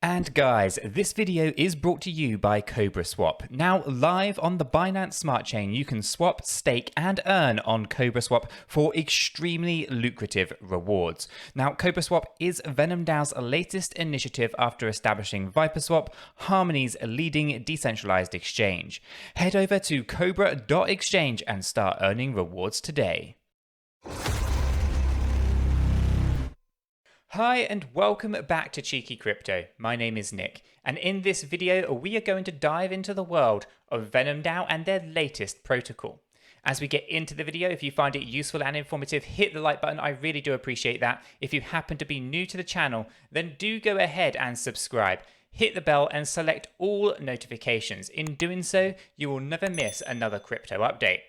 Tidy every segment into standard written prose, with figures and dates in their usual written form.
And guys, this video is brought to you by 𝗕𝗪𝗀𝗀. Now live on the Binance Smart Chain, you can swap, stake and earn on 𝗕𝗪𝗀𝗀 for extremely lucrative rewards. Now 𝗕𝗪𝗀𝗀 is 𝗕𝗀𝗀's latest initiative after establishing 𝗕𝗙swap, Harmony's leading decentralized exchange. Head over to 𝗕𝗪𝗀𝗀exchange and start earning rewards today. Hi and welcome back to Cheeky Crypto. My name is Nick, and in this video we are going to dive into the world of 𝗕𝗀 and their latest protocol. As we get into the video, if you find it useful and informative, hit the like button. I really do appreciate that. If you happen to be new to the channel, then do go ahead and subscribe. Hit the bell and select all notifications. In doing so, you will never miss another crypto update.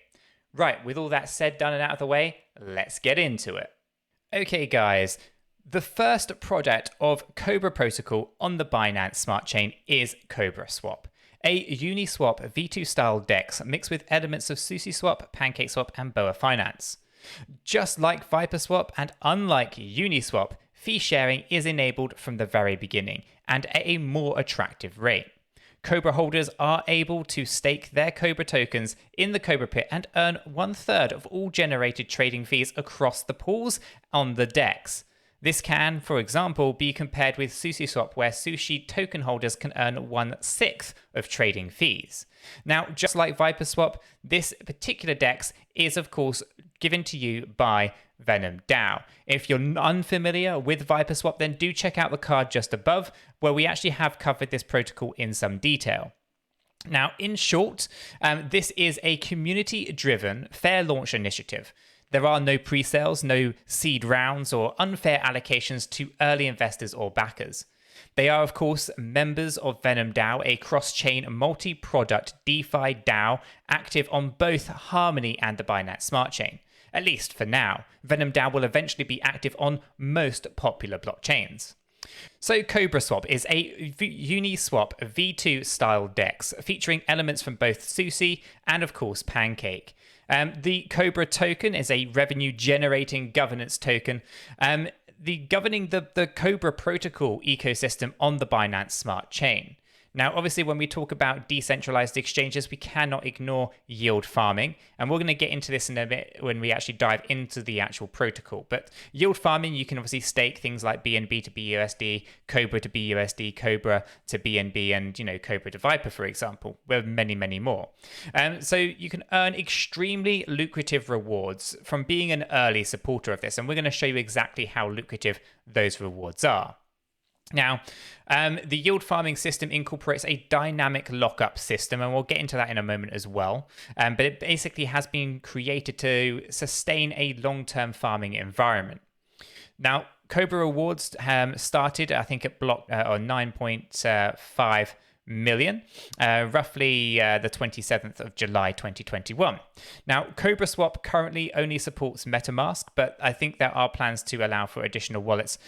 Right, with all that said, done and out of the way, let's get into it. Okay guys, the first project of 𝗕𝗪𝗀 protocol on the Binance Smart Chain is 𝗕𝗪swap, a Uniswap V2 style DEX mixed with elements of SushiSwap, PancakeSwap and 𝗲𝗂 Finance. Just like 𝗲𝗂swap and unlike Uniswap, fee sharing is enabled from the very beginning and at a more attractive rate. 𝗕𝗪 holders are able to stake their 𝗕𝗪 tokens in the 𝗕𝗪 pit and earn 1/3 of all generated trading fees across the pools on the DEX. This can, for example, be compared with SushiSwap, where Sushi token holders can earn 1/6 of trading fees. Now, just like 𝗲𝗂swap, this particular DEX is, of course, given to you by 𝗕𝗀. If you're unfamiliar with 𝗲𝗂swap, then do check out the card just above, where we actually have covered this protocol in some detail. Now, in short, this is a community-driven fair launch initiative. There are no pre-sales, no seed rounds, or unfair allocations to early investors or backers. They are, of course, members of 𝗕𝗀, a cross-chain multi-product DeFi DAO active on both Harmony and the Binance Smart Chain. At least for now. 𝗕𝗀 will eventually be active on most popular blockchains. So 𝗕𝗪𝗀swap is a Uniswap V2 style DEX featuring elements from both Sushi and, of course, Pancake. The 𝗕𝗪 token is a revenue generating governance token, governing the 𝗕𝗪 protocol ecosystem on the Binance Smart Chain. Now, obviously, when we talk about decentralized exchanges, we cannot ignore yield farming. And we're going to get into this in a bit when we actually dive into the actual protocol. But yield farming, you can obviously stake things like BNB to BUSD, 𝗕𝗪 to BUSD, 𝗕𝗪 to BNB, and, 𝗕𝗪 to 𝗲𝗂, for example, with many, many more. So you can earn extremely lucrative rewards from being an early supporter of this. And we're going to show you exactly how lucrative those rewards are. Now, the yield farming system incorporates a dynamic lockup system, and we'll get into that in a moment as well. But it basically has been created to sustain a long-term farming environment. Now, 𝗕𝗪 rewards started, I think, at block or 9.5 million, roughly the 27th of July 2021. Now, 𝗕𝗪swap currently only supports MetaMask, but I think there are plans to allow for additional wallets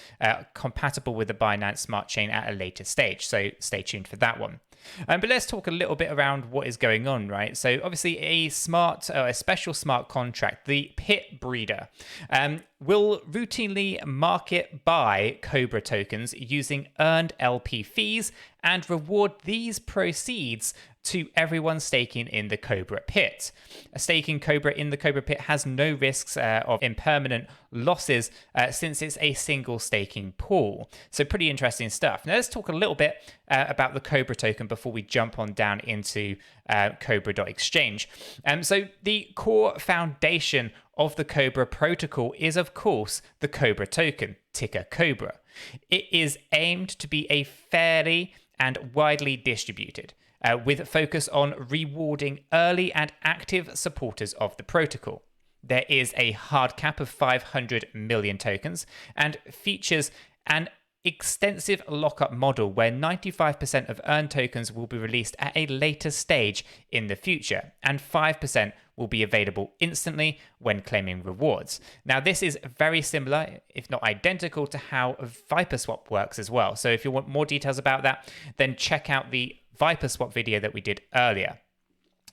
compatible with the Binance Smart Chain at a later stage, so stay tuned for that one. But let's talk a little bit around what is going on, right? So obviously a special smart contract, the Pit Breeder, will routinely market buy 𝗕𝗪 tokens using earned LP fees and reward these proceeds to everyone staking in the 𝗕𝗪 pit. Staking 𝗕𝗪 in the 𝗕𝗪 pit has no risks of impermanent losses since it's a single staking pool. So pretty interesting stuff. Now let's talk a little bit about the 𝗕𝗪 token before we jump on down into 𝗕𝗪.exchange. So the core foundation of the 𝗕𝗪 protocol is, of course, the 𝗕𝗪 token, ticker 𝗕𝗪. It is aimed to be a fairly and widely distributed, with focus on rewarding early and active supporters of the protocol. There is a hard cap of 500 million tokens and features an extensive lockup model where 95% of earned tokens will be released at a later stage in the future, and 5% will be available instantly when claiming rewards. Now, this is very similar, if not identical, to how 𝗲𝗂swap works as well. So if you want more details about that, then check out the 𝗲𝗂swap video that we did earlier.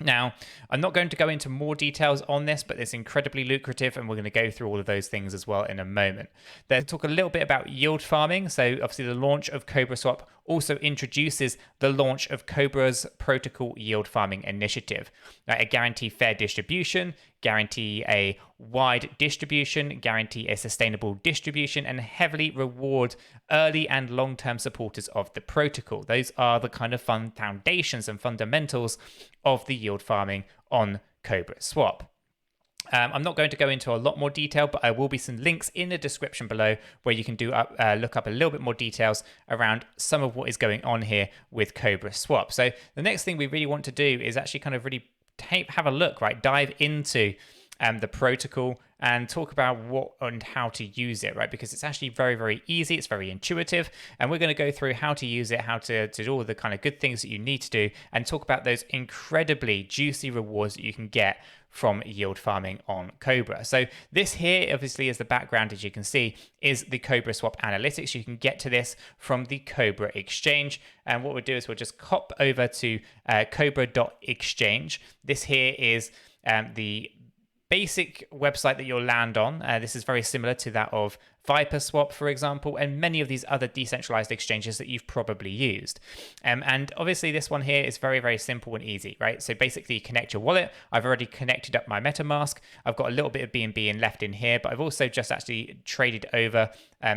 Now, I'm not going to go into more details on this, but it's incredibly lucrative, and we're going to go through all of those things as well in a moment. Then talk a little bit about yield farming. So obviously the launch of 𝗕𝗪swap also introduces the launch of 𝗗𝗪𝗀's protocol yield farming initiative. A guarantee fair distribution, guarantee a wide distribution, guarantee a sustainable distribution, and heavily reward early and long-term supporters of the protocol. Those are the kind of foundations and fundamentals of the yield farming on 𝗗𝗪𝗀 swap. I'm not going to go into a lot more detail, but I will be some links in the description below where you can look up a little bit more details around some of what is going on here with 𝗗𝗪𝗀 swap. So the next thing we really want to do is actually kind of really have a look, right? Dive into the protocol and talk about what and how to use it, right? Because it's actually very, very easy. It's very intuitive. And we're going to go through how to use it, how to do all the kind of good things that you need to do, and talk about those incredibly juicy rewards that you can get from yield farming on 𝗗𝗪𝗀. So this here, obviously, is the background, as you can see, is the 𝗗𝗪𝗀 swap analytics. You can get to this from the 𝗗𝗪𝗀 exchange. And what we'll do is we'll just hop over to 𝗗𝗪𝗀.exchange. This here is the basic website that you'll land on. This is very similar to that of Viper Swap, for example, and many of these other decentralized exchanges that you've probably used. And obviously this one here is very, very simple and easy, right? So basically you connect your wallet. I've already connected up my MetaMask. I've got a little bit of BNB left in here, but I've also just actually traded over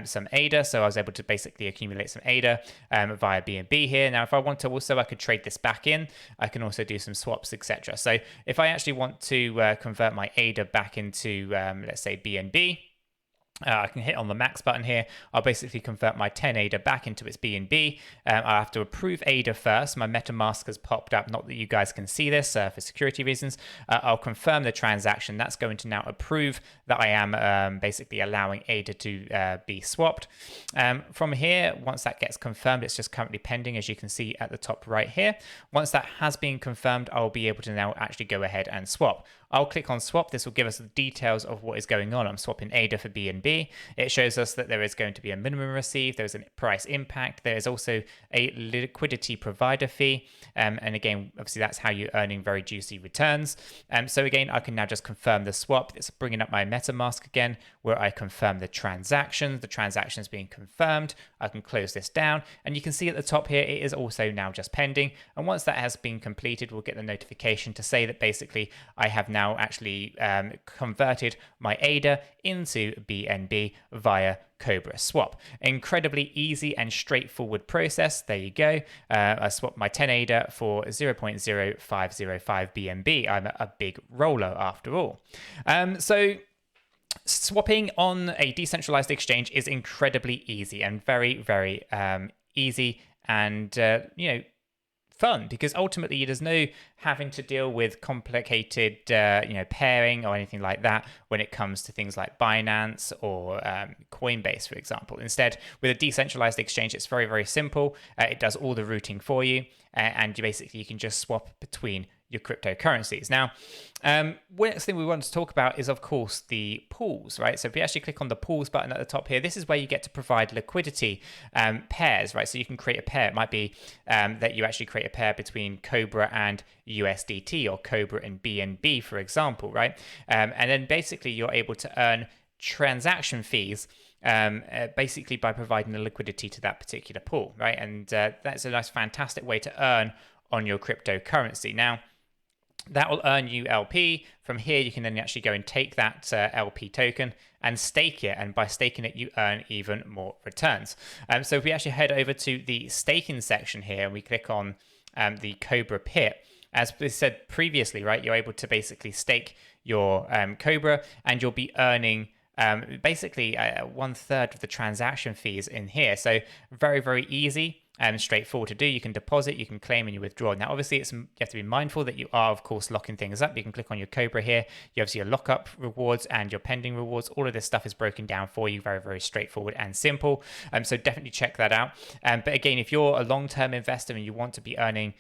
some ADA. So I was able to basically accumulate some ADA via BNB here. Now, if I want to also, I could trade this back in. I can also do some swaps, etc. So if I actually want to convert my ADA back into, let's say, BNB, I can hit on the max button here. I'll basically convert my 10 ADA back into its BNB. I have to approve ADA first. My MetaMask has popped up. Not that you guys can see this for security reasons. I'll confirm the transaction. That's going to now approve that I am basically allowing ADA to be swapped. From here, once that gets confirmed, it's just currently pending, as you can see at the top right here. Once that has been confirmed, I'll be able to now actually go ahead and swap. I'll click on swap. This will give us the details of what is going on. I'm swapping ADA for BNB. It shows us that there is going to be a minimum received. There's a price impact. There is also a liquidity provider fee. And again, obviously that's how you're earning very juicy returns. So again, I can now just confirm the swap. It's bringing up my MetaMask again, where I confirm the transaction. The transaction is being confirmed. I can close this down. And you can see at the top here, it is also now just pending. And once that has been completed, we'll get the notification to say that basically I have now actually converted my ADA into BNB via 𝗗𝗪𝗀 swap. Incredibly easy and straightforward process. There you go. I swapped my 10 ADA for 0.0505 BNB. I'm a big roller after all. So swapping on a decentralized exchange is incredibly easy and very, very easy and, fun, because ultimately there's no having to deal with complicated pairing or anything like that when it comes to things like Binance or Coinbase, for example. Instead, with a decentralized exchange, it's very, very simple. It does all the routing for you, and you can just swap between your cryptocurrencies. Now, next thing we want to talk about is, of course, the pools, right? So if we actually click on the pools button at the top here, this is where you get to provide liquidity pairs, right? So you can create a pair. It might be that you actually create a pair between 𝗗𝗪𝗀 and USDT, or 𝗗𝗪𝗀 and BNB, for example, right? And then basically you're able to earn transaction fees basically by providing the liquidity to that particular pool, right? And that's a nice, fantastic way to earn on your cryptocurrency. Now, that will earn you LP. From here, you can then actually go and take that LP token and stake it. And by staking it, you earn even more returns. So if we actually head over to the staking section here, and we click on the 𝗗𝗪𝗀 pit, as we said previously, right, you're able to basically stake your 𝗗𝗪𝗀, and you'll be earning basically 1/3 of the transaction fees in here. So very, very easy and straightforward to do. You can deposit, you can claim, and you withdraw. Now, obviously, you have to be mindful that you are, of course, locking things up. You can click on your 𝗗𝗪𝗀 here. You have your lockup rewards and your pending rewards. All of this stuff is broken down for you. Very, very straightforward and simple. So definitely check that out. But again, if you're a long-term investor and you want to be earning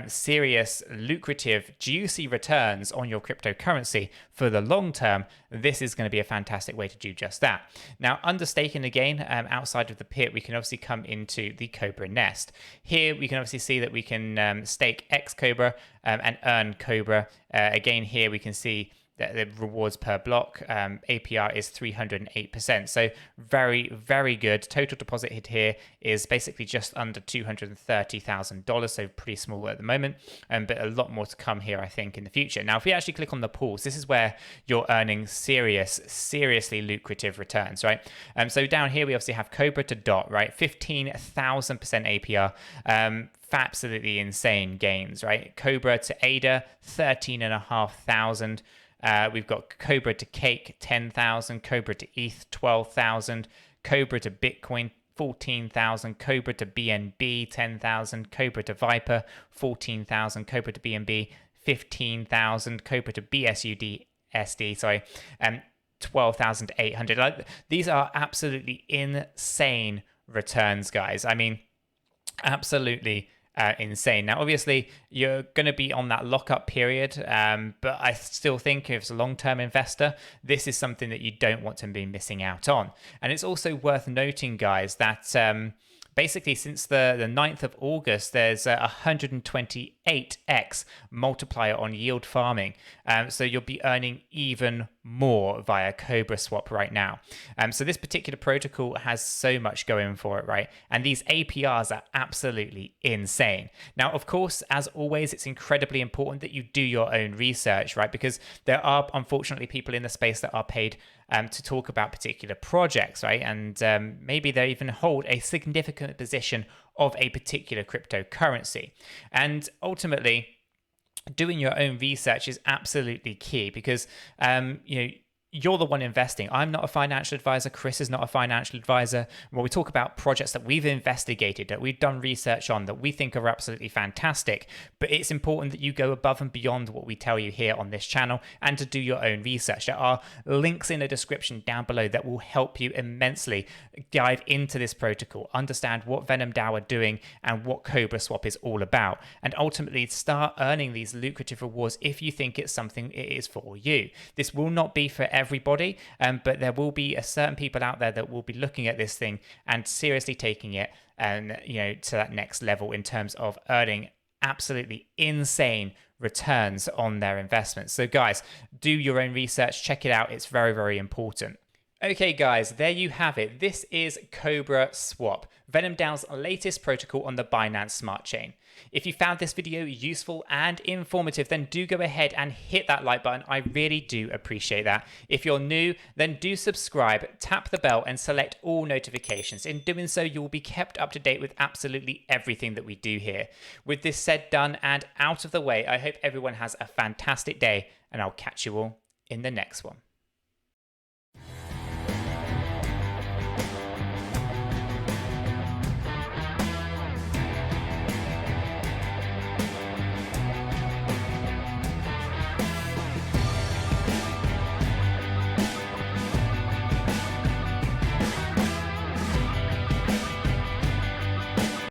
serious, lucrative, juicy returns on your cryptocurrency for the long term, this is going to be a fantastic way to do just that. Now, under staking again, outside of the pit, we can obviously come into the 𝗗𝗪𝗀 nest. Here, we can obviously see that we can stake X 𝗗𝗪𝗀 and earn 𝗗𝗪𝗀. Again, here we can see the rewards per block. APR is 308%. So very, very good. Total deposit hit here is basically just under $230,000. So pretty small at the moment, but a lot more to come here, I think, in the future. Now, if we actually click on the pools, this is where you're earning seriously lucrative returns, right? So down here, we obviously have 𝗕𝗘𝗪 to DOT, right? 15,000% APR. Absolutely insane gains, right? 𝗕𝗘𝗪 to ADA, 13,500. We've got 𝗕𝗘𝗪 to Cake, 10,000. 𝗕𝗘𝗪 to ETH, 12,000. 𝗕𝗘𝗪 to Bitcoin, 14,000. 𝗕𝗘𝗪 to BNB, 10,000. 𝗕𝗘𝗪 to Viper, 14,000. 𝗕𝗘𝗪 to BNB, 15,000. 𝗕𝗘𝗪 to BSUD, 12,800. These are absolutely insane returns, guys. I mean, absolutely insane. Now, obviously, you're going to be on that lockup period, but I still think if it's a long-term investor, this is something that you don't want to be missing out on. And it's also worth noting, guys, that basically since the 9th of August, there's a 128x multiplier on yield farming. So you'll be earning even more via Cobra Swap right now. So this particular protocol has so much going for it, right? And these APRs are absolutely insane. Now, of course, as always, it's incredibly important that you do your own research, right? Because there are, unfortunately, people in the space that are paid to talk about particular projects, right? And maybe they even hold a significant position of a particular cryptocurrency. And ultimately, doing your own research is absolutely key because, you're the one investing. I'm not a financial advisor. Chris is not a financial advisor. Well, we talk about projects that we've investigated, that we've done research on, that we think are absolutely fantastic. But it's important that you go above and beyond what we tell you here on this channel and to do your own research. There are links in the description down below that will help you immensely dive into this protocol, understand what VenomDAO are doing and what Cobra Swap is all about, and ultimately start earning these lucrative rewards if you think it's something it is for you. This will not be for everybody, but there will be certain people out there that will be looking at this thing and seriously taking it to that next level in terms of earning absolutely insane returns on their investments. So guys, do your own research, check it out. It's very, very important. Okay, guys, there you have it. This is Cobra Swap, VenomDAO's latest protocol on the Binance Smart Chain. If you found this video useful and informative, then do go ahead and hit that like button. I really do appreciate that. If you're new, then do subscribe, tap the bell, and select all notifications. In doing so, you will be kept up to date with absolutely everything that we do here. With this said, done, and out of the way, I hope everyone has a fantastic day, and I'll catch you all in the next one.